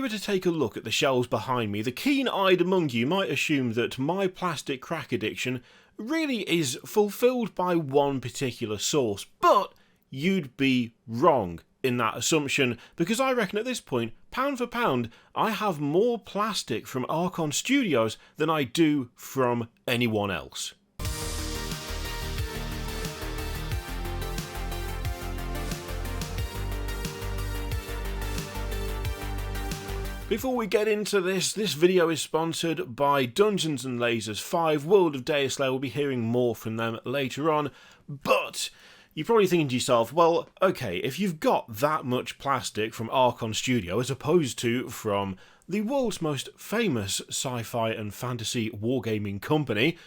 you were to take a look at the shelves behind me, the keen-eyed among you might assume that my plastic crack addiction really is fulfilled by one particular source, but you'd be wrong in that assumption, because I reckon at this point, pound for pound, I have more plastic from Arkon Studios than I do from anyone else. Before we get into this video is sponsored by Dungeons & Lasers 5 World of Deus Lair. We'll be hearing more from them later on, but you're probably thinking to yourself, well, okay, if you've got that much plastic from Arkon Studio as opposed to from the world's most famous sci-fi and fantasy wargaming company,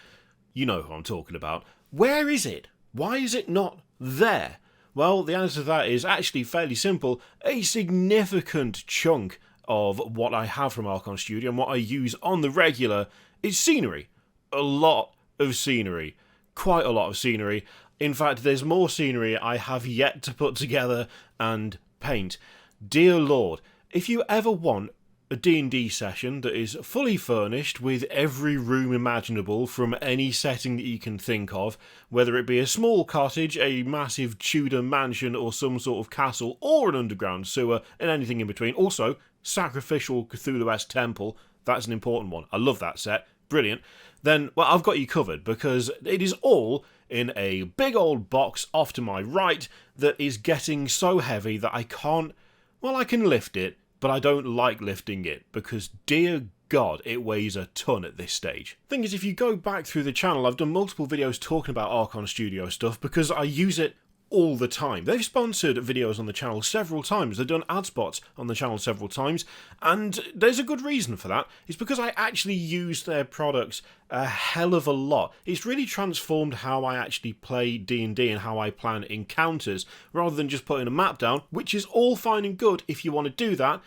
you know who I'm talking about, where is it? Why is it not there? Well, the answer to that is actually fairly simple. A significant chunk of what I have from Arkon Studio and what I use on the regular is scenery. A lot of scenery. Quite a lot of scenery. In fact, there's more scenery I have yet to put together and paint. Dear Lord, if you ever want a D&D session that is fully furnished with every room imaginable from any setting that you can think of, whether it be a small cottage, a massive Tudor mansion, or some sort of castle, or an underground sewer, and anything in between. Also, Sacrificial Cthulhu-esque Temple, that's an important one. I love that set. Brilliant. Then, well, I've got you covered, because it is all in a big old box off to my right that is getting so heavy that I can't, well, I can lift it, but I don't like lifting it, because dear God, it weighs a ton at this stage. Thing is, if you go back through the channel, I've done multiple videos talking about Arkon Studio stuff, because I use it all the time. They've sponsored videos on the channel several times, they've done ad spots on the channel several times, and there's a good reason for that. It's because I actually use their products a hell of a lot. It's really transformed how I actually play D&D and how I plan encounters, rather than just putting a map down, which is all fine and good if you want to do that.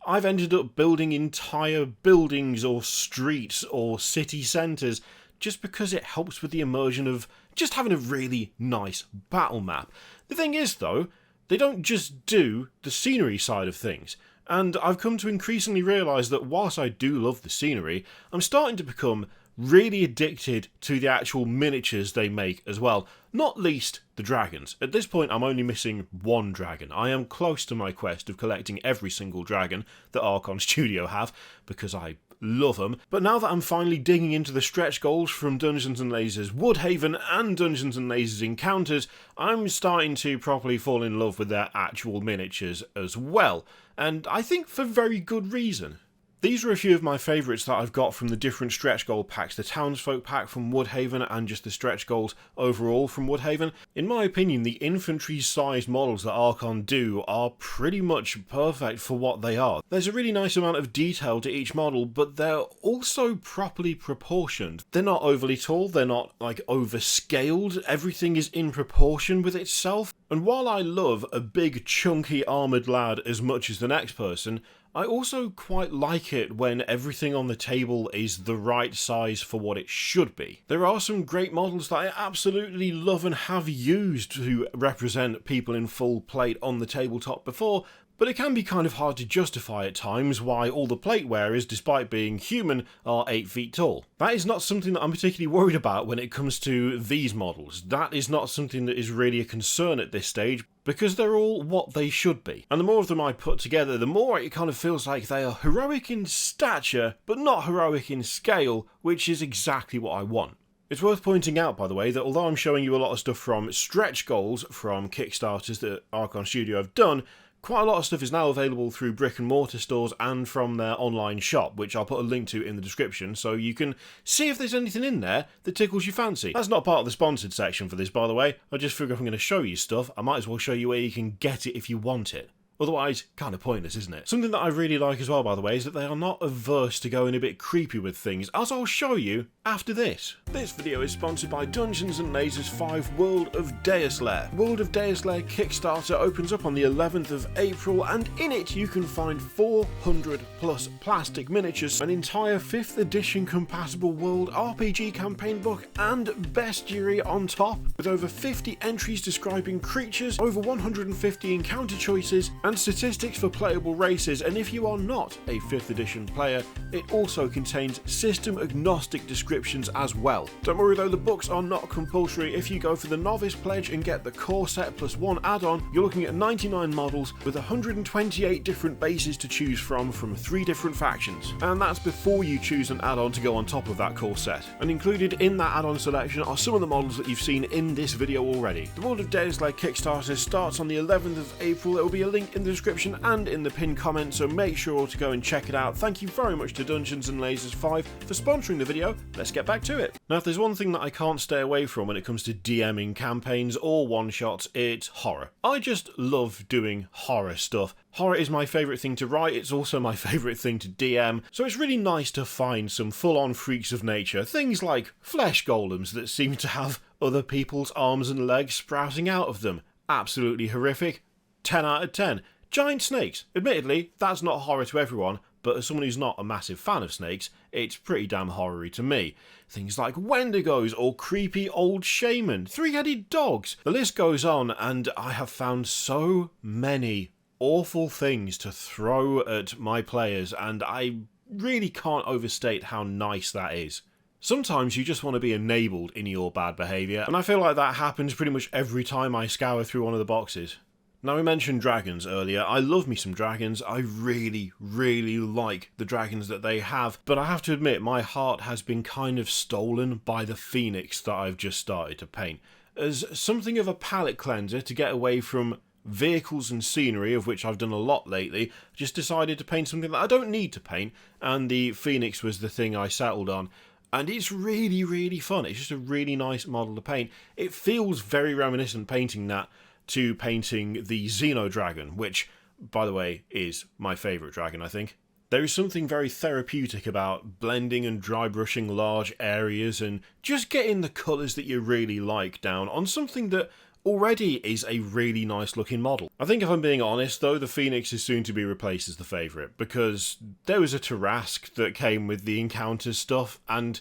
I've ended up building entire buildings or streets or city centres just because it helps with the immersion of just having a really nice battle map. The thing is, though, they don't just do the scenery side of things, and I've come to increasingly realise that whilst I do love the scenery, I'm starting to become really addicted to the actual miniatures they make as well, not least the dragons. At this point, I'm only missing one dragon. I am close to my quest of collecting every single dragon that Arkon Studio have, because I love them. But now that I'm finally digging into the stretch goals from Dungeons & Lasers Woodhaven and Dungeons & Lasers Encounters, I'm starting to properly fall in love with their actual miniatures as well, and I think for very good reason. These are a few of my favourites that I've got from the different stretch goal packs, the Townsfolk pack from Woodhaven and just the stretch goals overall from Woodhaven. In my opinion, the infantry-sized models that Arkon do are pretty much perfect for what they are. There's a really nice amount of detail to each model, but they're also properly proportioned. They're not overly tall, they're not like overscaled, everything is in proportion with itself. And while I love a big chunky armoured lad as much as the next person, I also quite like it when everything on the table is the right size for what it should be. There are some great models that I absolutely love and have used to represent people in full plate on the tabletop before, but it can be kind of hard to justify at times why all the plate wearers, despite being human, are 8 feet tall. That is not something that I'm particularly worried about when it comes to these models. That is not something that is really a concern at this stage, because they're all what they should be. And the more of them I put together, the more it kind of feels like they are heroic in stature, but not heroic in scale, which is exactly what I want. It's worth pointing out, by the way, that although I'm showing you a lot of stuff from stretch goals from Kickstarters that Arkon Studio have done, quite a lot of stuff is now available through brick and mortar stores and from their online shop, which I'll put a link to in the description, so you can see if there's anything in there that tickles your fancy. That's not part of the sponsored section for this, by the way. I just figure if I'm going to show you stuff, I might as well show you where you can get it if you want it. Otherwise, kind of pointless, isn't it? Something that I really like as well, by the way, is that they are not averse to going a bit creepy with things, as I'll show you after this. This video is sponsored by Dungeons & Lasers 5 World of Deus Lair. World of Deus Lair Kickstarter opens up on the 11th of April, and in it you can find 400 plus plastic miniatures, an entire 5th edition compatible World RPG campaign book, and bestiary on top, with over 50 entries describing creatures, over 150 encounter choices, and statistics for playable races, and if you are not a 5th edition player, it also contains system agnostic descriptions as well. Don't worry though, the books are not compulsory. If you go for the novice pledge and get the core set plus 1 add-on, you're looking at 99 models with 128 different bases to choose from 3 different factions, and that's before you choose an add-on to go on top of that core set. And included in that add-on selection are some of the models that you've seen in this video already. The World of Daylight Kickstarter starts on the 11th of April. There will be a link in the description and in the pinned comment, so make sure to go and check it out. Thank you very much to Dungeons and Lasers 5 for sponsoring the video. Let's get back to it. Now, if there's one thing that I can't stay away from when it comes to DMing campaigns or one-shots, it's horror. I just love doing horror stuff. Horror is my favourite thing to write, it's also my favourite thing to DM, so it's really nice to find some full-on freaks of nature, things like flesh golems that seem to have other people's arms and legs sprouting out of them. Absolutely horrific. 10 out of 10. Giant snakes. Admittedly, that's not horror to everyone, but as someone who's not a massive fan of snakes, it's pretty damn horror-y to me. Things like Wendigos or creepy old shaman, 3-headed dogs. The list goes on, and I have found so many awful things to throw at my players, and I really can't overstate how nice that is. Sometimes you just want to be enabled in your bad behaviour, and I feel like that happens pretty much every time I scour through one of the boxes. Now, we mentioned dragons earlier. I love me some dragons. I really, really like the dragons that they have, but I have to admit my heart has been kind of stolen by the phoenix that I've just started to paint. As something of a palette cleanser to get away from vehicles and scenery, of which I've done a lot lately, I just decided to paint something that I don't need to paint, and the phoenix was the thing I settled on. And it's really, really fun. It's just a really nice model to paint. It feels very reminiscent painting that to painting the Xeno Dragon, which, by the way, is my favourite dragon, I think. There is something very therapeutic about blending and dry brushing large areas and just getting the colours that you really like down on something that already is a really nice looking model. I think if I'm being honest though, the Phoenix is soon to be replaced as the favourite, because there was a Tarrasque that came with the Encounters stuff, and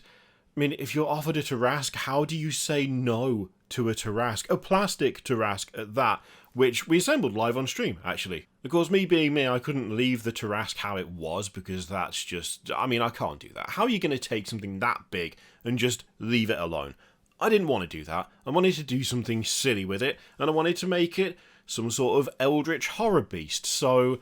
I mean, if you're offered a Tarrasque, how do you say no to a Tarrasque? A plastic Tarrasque at that, which we assembled live on stream, actually. Of course, me being me, I couldn't leave the Tarrasque how it was, because that's just, I mean, I can't do that. How are you going to take something that big and just leave it alone? I didn't want to do that. I wanted to do something silly with it, and I wanted to make it some sort of eldritch horror beast, so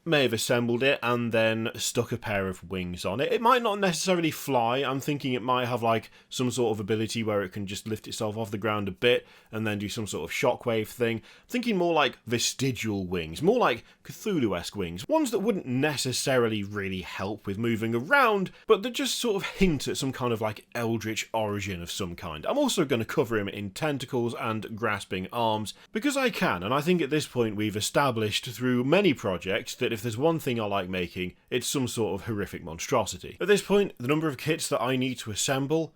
may have assembled it and then stuck a pair of wings on it. It might not necessarily fly. I'm thinking it might have like some sort of ability where it can just lift itself off the ground a bit and then do some sort of shockwave thing. I'm thinking more like vestigial wings, more like Cthulhu-esque wings, ones that wouldn't necessarily really help with moving around, but that just sort of hint at some kind of like eldritch origin of some kind. I'm also going to cover him in tentacles and grasping arms, because I can, and I think at this point we've established through many projects that if there's one thing I like making, it's some sort of horrific monstrosity. At this point, the number of kits that I need to assemble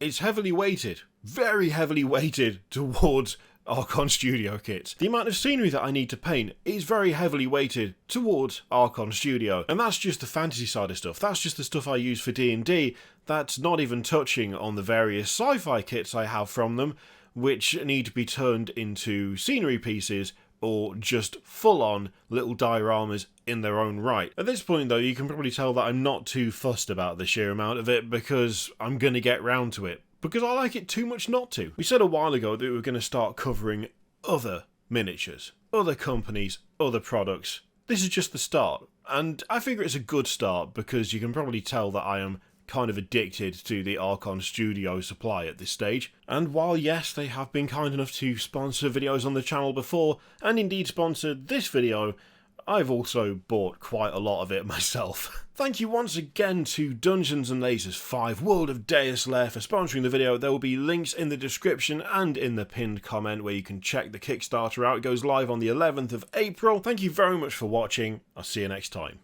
is heavily weighted, very heavily weighted towards Arkon Studio kits. The amount of scenery that I need to paint is very heavily weighted towards Arkon Studio, and that's just the fantasy side of stuff. That's just the stuff I use for D&D. That's not even touching on the various sci-fi kits I have from them, which need to be turned into scenery pieces or just full-on little dioramas in their own right. At this point though, you can probably tell that I'm not too fussed about the sheer amount of it, because I'm going to get round to it, because I like it too much not to. We said a while ago that we were going to start covering other miniatures, other companies, other products. This is just the start, and I figure it's a good start because you can probably tell that I am kind of addicted to the Arkon Studio supply at this stage. And while yes, they have been kind enough to sponsor videos on the channel before, and indeed sponsored this video, I've also bought quite a lot of it myself. Thank you once again to Dungeons and Lasers 5 World of Deus Lair for sponsoring the video. There will be links in the description and in the pinned comment where you can check the Kickstarter out. It goes live on the 11th of April. Thank you very much for watching. I'll see you next time.